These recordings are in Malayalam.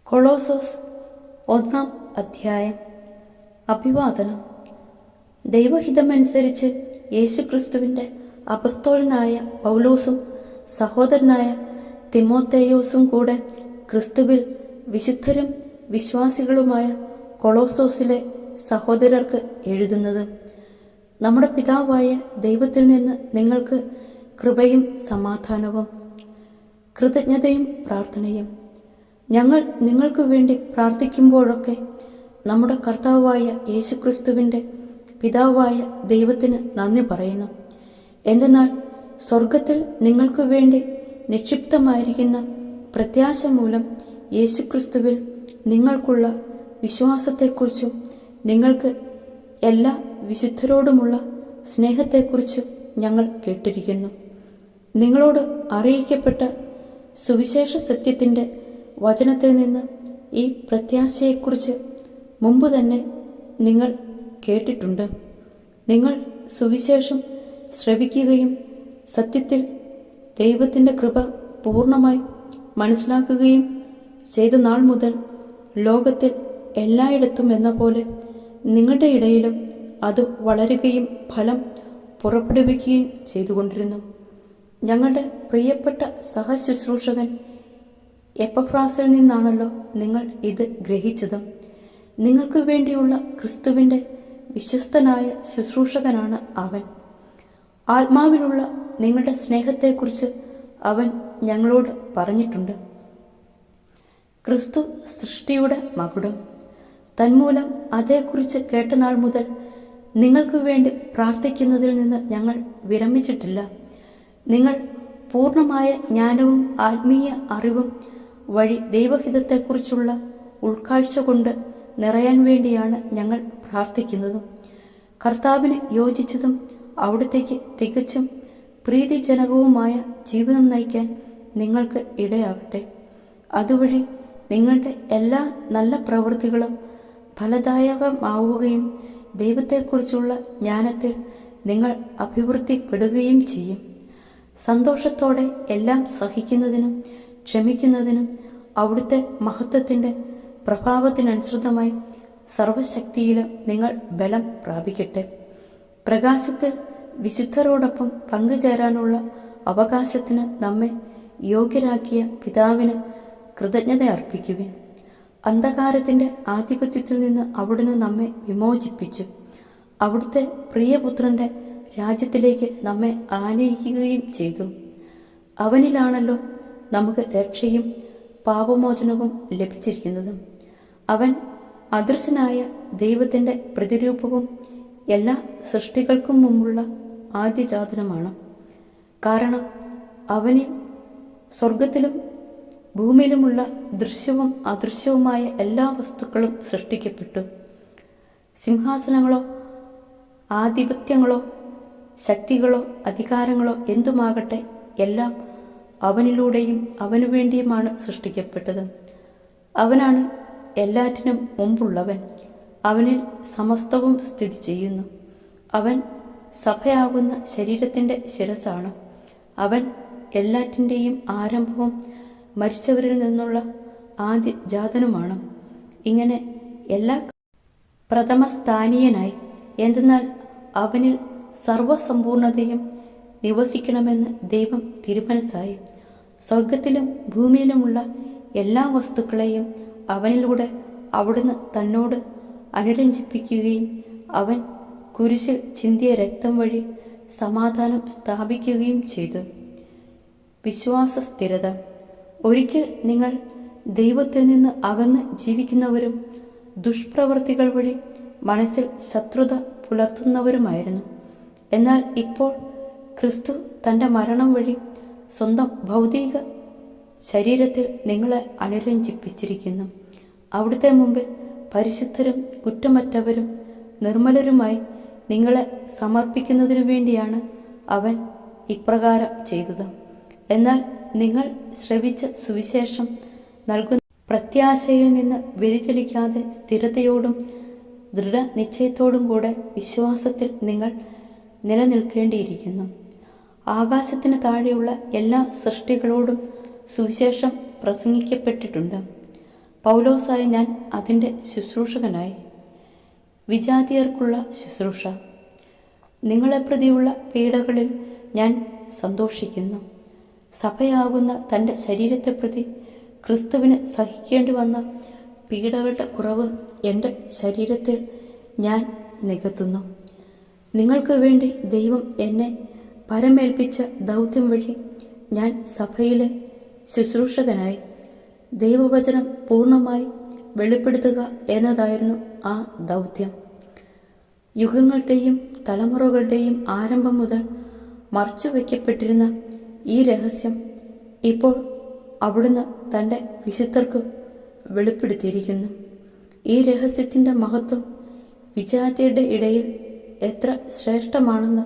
കൊളോസോസ് 1-ാം അധ്യായം. അഭിവാദനം. ദൈവഹിതമനുസരിച്ച് യേശുക്രിസ്തുവിന്റെ അപ്പസ്തോലനായ പൗലോസും സഹോദരനായ തിമോഥെയോസും കൂടെ ക്രിസ്തുവിൽ വിശുദ്ധരും വിശ്വാസികളുമായ കൊളോസോസിലെ സഹോദരർക്ക് എഴുതുന്നത്. നമ്മുടെ പിതാവായ ദൈവത്തിൽ നിന്ന് നിങ്ങൾക്ക് കൃപയും സമാധാനവും കൃതജ്ഞതയും പ്രാർത്ഥനയും. ഞങ്ങൾ നിങ്ങൾക്ക് വേണ്ടി പ്രാർത്ഥിക്കുമ്പോഴൊക്കെ നമ്മുടെ കർത്താവായ യേശുക്രിസ്തുവിൻ്റെ പിതാവായ ദൈവത്തിന് നന്ദി പറയുന്നു. എന്തെന്നാൽ സ്വർഗത്തിൽ നിങ്ങൾക്ക് വേണ്ടി നിക്ഷിപ്തമായിരിക്കുന്ന പ്രത്യാശ മൂലം യേശുക്രിസ്തുവിൽ നിങ്ങൾക്കുള്ള വിശ്വാസത്തെക്കുറിച്ചും നിങ്ങൾക്ക് എല്ലാ വിശുദ്ധരോടുമുള്ള സ്നേഹത്തെക്കുറിച്ചും ഞങ്ങൾ കേട്ടിരിക്കുന്നു. നിങ്ങളോട് അറിയിക്കപ്പെട്ട സുവിശേഷ സത്യത്തിൻ്റെ വചനത്തിൽ നിന്ന് ഈ പ്രത്യാശയെക്കുറിച്ച് മുമ്പ് തന്നെ നിങ്ങൾ കേട്ടിട്ടുണ്ട്. നിങ്ങൾ സുവിശേഷം ശ്രവിക്കുകയും സത്യത്തിൽ ദൈവത്തിൻ്റെ കൃപ പൂർണ്ണമായി മനസ്സിലാക്കുകയും ചെയ്ത നാൾ മുതൽ ലോകത്തിൽ എല്ലായിടത്തും എന്ന പോലെ നിങ്ങളുടെ ഇടയിലും അത് വളരുകയും ഫലം പുറപ്പെടുവിക്കുകയും ചെയ്തുകൊണ്ടിരുന്നു. ഞങ്ങളുടെ പ്രിയപ്പെട്ട സഹശുശ്രൂഷകൻ എപ്പഫ്രാസിൽ നിന്നാണല്ലോ നിങ്ങൾ ഇത് ഗ്രഹിച്ചത്. നിങ്ങൾക്ക് വേണ്ടിയുള്ള ക്രിസ്തുവിൻ്റെ വിശ്വസ്തനായ ശുശ്രൂഷകനാണ് അവൻ. ആത്മാവിലുള്ള നിങ്ങളുടെ സ്നേഹത്തെക്കുറിച്ച് അവൻ ഞങ്ങളോട് പറഞ്ഞിട്ടുണ്ട്. ക്രിസ്തു സൃഷ്ടിയുടെ മകുടം. തന്മൂലം അതേക്കുറിച്ച് കേട്ട നാൾ മുതൽ നിങ്ങൾക്ക് വേണ്ടി പ്രാർത്ഥിക്കുന്നതിൽ നിന്ന് ഞങ്ങൾ വിരമിച്ചിട്ടില്ല. നിങ്ങൾ പൂർണ്ണമായ ജ്ഞാനവും ആത്മീയ അറിവും വഴി ദൈവഹിതത്തെക്കുറിച്ചുള്ള ഉൾക്കാഴ്ച കൊണ്ട് നിറയാൻ വേണ്ടിയാണ് ഞങ്ങൾ പ്രാർത്ഥിക്കുന്നത്. കർത്താവിന് യോജിച്ചതും അവിടത്തേക്ക് തികച്ചും പ്രീതിജനകവുമായ ജീവിതം നയിക്കാൻ നിങ്ങൾക്ക് ഇടയാകട്ടെ. അതുവഴി നിങ്ങളുടെ എല്ലാ നല്ല പ്രവൃത്തികളും ഫലദായകമാവുകയും ദൈവത്തെക്കുറിച്ചുള്ള ജ്ഞാനത്തിൽ നിങ്ങൾ അഭിവൃദ്ധിപ്പെടുകയും ചെയ്യും. സന്തോഷത്തോടെ എല്ലാം സഹിക്കുന്നതിനും ക്ഷമിക്കുന്നതിനും അവിടുത്തെ മഹത്വത്തിൻ്റെ പ്രഭാവത്തിനനുസൃതമായി സർവശക്തിയിലും നിങ്ങൾ ബലം പ്രാപിക്കട്ടെ. പ്രകാശത്തിൽ വിശുദ്ധരോടൊപ്പം പങ്കുചേരാനുള്ള അവകാശത്തിന് നമ്മെ യോഗ്യരാക്കിയ പിതാവിന് കൃതജ്ഞത അർപ്പിക്കുവിൻ. അന്ധകാരത്തിൻ്റെ ആധിപത്യത്തിൽ നിന്ന് അവിടുന്ന് നമ്മെ വിമോചിപ്പിച്ചു അവിടുത്തെ പ്രിയപുത്രൻ്റെ രാജ്യത്തിലേക്ക് നമ്മെ ആനയിക്കുകയും ചെയ്തു. അവനിലാണല്ലോ നമുക്ക് രക്ഷയും പാപമോചനവും ലഭിച്ചിരിക്കുന്നത്. അവൻ അദൃശ്യനായ ദൈവത്തിൻ്റെ പ്രതിരൂപവും എല്ലാ സൃഷ്ടികൾക്കും മുമ്പുള്ള ആദ്യജാതനുമാണ്. കാരണം അവനിൽ സ്വർഗത്തിലും ഭൂമിയിലുമുള്ള ദൃശ്യവും അദൃശ്യവുമായ എല്ലാ വസ്തുക്കളും സൃഷ്ടിക്കപ്പെട്ടു. സിംഹാസനങ്ങളോ ആധിപത്യങ്ങളോ ശക്തികളോ അധികാരങ്ങളോ എന്തുമാകട്ടെ, എല്ലാം അവനിലൂടെയും അവനു വേണ്ടിയുമാണ് സൃഷ്ടിക്കപ്പെട്ടത്. അവനാണ് എല്ലാറ്റിനും മുമ്പുള്ളവൻ. അവനിൽ സമസ്തവും സ്ഥിതി ചെയ്യുന്നു. അവൻ സഭയാകുന്ന ശരീരത്തിൻ്റെ ശിരസ്സാണ്. അവൻ എല്ലാറ്റിൻ്റെയും ആരംഭവും മരിച്ചവരിൽ നിന്നുള്ള ആദ്യജാതനുമാണ്. ഇങ്ങനെ എല്ലാ പ്രഥമസ്ഥാനീയനായി. എന്തെന്നാൽ അവനിൽ സർവസമ്പൂർണതയും നിവസിക്കണമെന്ന് ദൈവം തിരുമനസ്സായി. സ്വർഗത്തിലും ഭൂമിയിലുമുള്ള എല്ലാ വസ്തുക്കളെയും അവനിലൂടെ അവിടുന്ന് തന്നോട് അനുരഞ്ജിപ്പിക്കുകയും അവൻ കുരിശിൽ ചിന്തിയ രക്തം വഴി സമാധാനം സ്ഥാപിക്കുകയും ചെയ്തു. വിശ്വാസ സ്ഥിരത. ഒരിക്കൽ നിങ്ങൾ ദൈവത്തിൽ നിന്ന് അകന്ന് ജീവിക്കുന്നവരും ദുഷ്പ്രവൃത്തികൾ വഴി മനസ്സിൽ ശത്രുത പുലർത്തുന്നവരുമായിരുന്നു. എന്നാൽ ഇപ്പോൾ ക്രിസ്തു തൻ്റെ മരണം വഴി സ്വന്തം ഭൗതിക ശരീരത്തിൽ നിങ്ങളെ അനുരഞ്ജിപ്പിച്ചിരിക്കുന്നു. അവിടുത്തെ മുമ്പിൽ പരിശുദ്ധരും കുറ്റമറ്റവരും നിർമ്മലരുമായി നിങ്ങളെ സമർപ്പിക്കുന്നതിനു വേണ്ടിയാണ് അവൻ ഇപ്രകാരം ചെയ്തത്. എന്നാൽ നിങ്ങൾ ശ്രവിച്ച സുവിശേഷം നൽകുന്ന പ്രത്യാശയിൽ നിന്ന് വ്യതിചലിക്കാതെ സ്ഥിരതയോടും ദൃഢനിശ്ചയത്തോടും കൂടെ വിശ്വാസത്തിൽ നിങ്ങൾ നിലനിൽക്കേണ്ടിയിരിക്കുന്നു. ആകാശത്തിന് താഴെയുള്ള എല്ലാ സൃഷ്ടികളോടും സുവിശേഷം പ്രസംഗിക്കപ്പെട്ടിട്ടുണ്ട്. പൗലോസായ ഞാൻ അതിൻ്റെ ശുശ്രൂഷകനായി. വിജാതിയർക്കുള്ള ശുശ്രൂഷ. നിങ്ങളെ പ്രതിയുള്ള പീഡകളിൽ ഞാൻ സന്തോഷിക്കുന്നു. സഭയാകുന്ന തൻ്റെ ശരീരത്തെ പ്രതി ക്രിസ്തുവിന് സഹിക്കേണ്ടി വന്ന പീഡകളുടെ കുറവ് എൻ്റെ ശരീരത്തിൽ ഞാൻ നികത്തുന്നു. നിങ്ങൾക്ക് വേണ്ടി ദൈവം എന്നെ പരമേൽപ്പിച്ച ദൗത്യം വഴി ഞാൻ സഭയിലെ ശുശ്രൂഷകനായി ദൈവവചനം പൂർണ്ണമായി വെളിപ്പെടുത്തുക എന്നതായിരുന്നു ആ ദൗത്യം. യുഗങ്ങളുടെയും തലമുറകളുടെയും ആരംഭം മുതൽ മറച്ചുവെക്കപ്പെട്ടിരുന്ന ഈ രഹസ്യം ഇപ്പോൾ അവിടുന്ന് തൻ്റെ വിശുദ്ധർക്ക് വെളിപ്പെടുത്തിയിരിക്കുന്നു. ഈ രഹസ്യത്തിൻ്റെ മഹത്വം വിജാതിയുടെ ഇടയിൽ എത്ര ശ്രേഷ്ഠമാണെന്ന്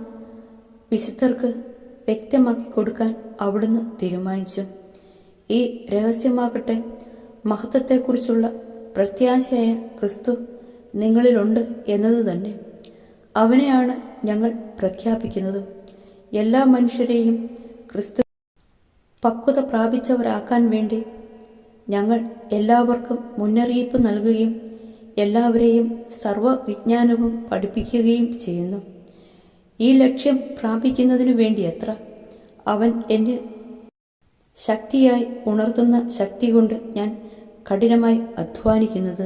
വിശുദ്ധർക്ക് വ്യക്തമാക്കി കൊടുക്കാൻ അവിടുന്ന് തീരുമാനിച്ചു. ഈ രഹസ്യമാകട്ടെ മഹത്വത്തെക്കുറിച്ചുള്ള പ്രത്യാശയായ ക്രിസ്തു നിങ്ങളിലുണ്ട് എന്നത് തന്നെ. അവനെയാണ് ഞങ്ങൾ പ്രഖ്യാപിക്കുന്നതും. എല്ലാ മനുഷ്യരെയും ക്രിസ്തു പക്വത പ്രാപിച്ചവരാക്കാൻ വേണ്ടി ഞങ്ങൾ എല്ലാവർക്കും മുന്നറിയിപ്പ് നൽകുകയും എല്ലാവരെയും സർവ്വവിജ്ഞാനവും പഠിപ്പിക്കുകയും ചെയ്യുന്നു. ഈ ലക്ഷ്യം പ്രാപിക്കുന്നതിനു വേണ്ടിയത്ര അവൻ എന്നിൽ ശക്തിയായി ഉണർത്തുന്ന ശക്തി കൊണ്ട് ഞാൻ കഠിനമായി അധ്വാനിക്കുന്നത്.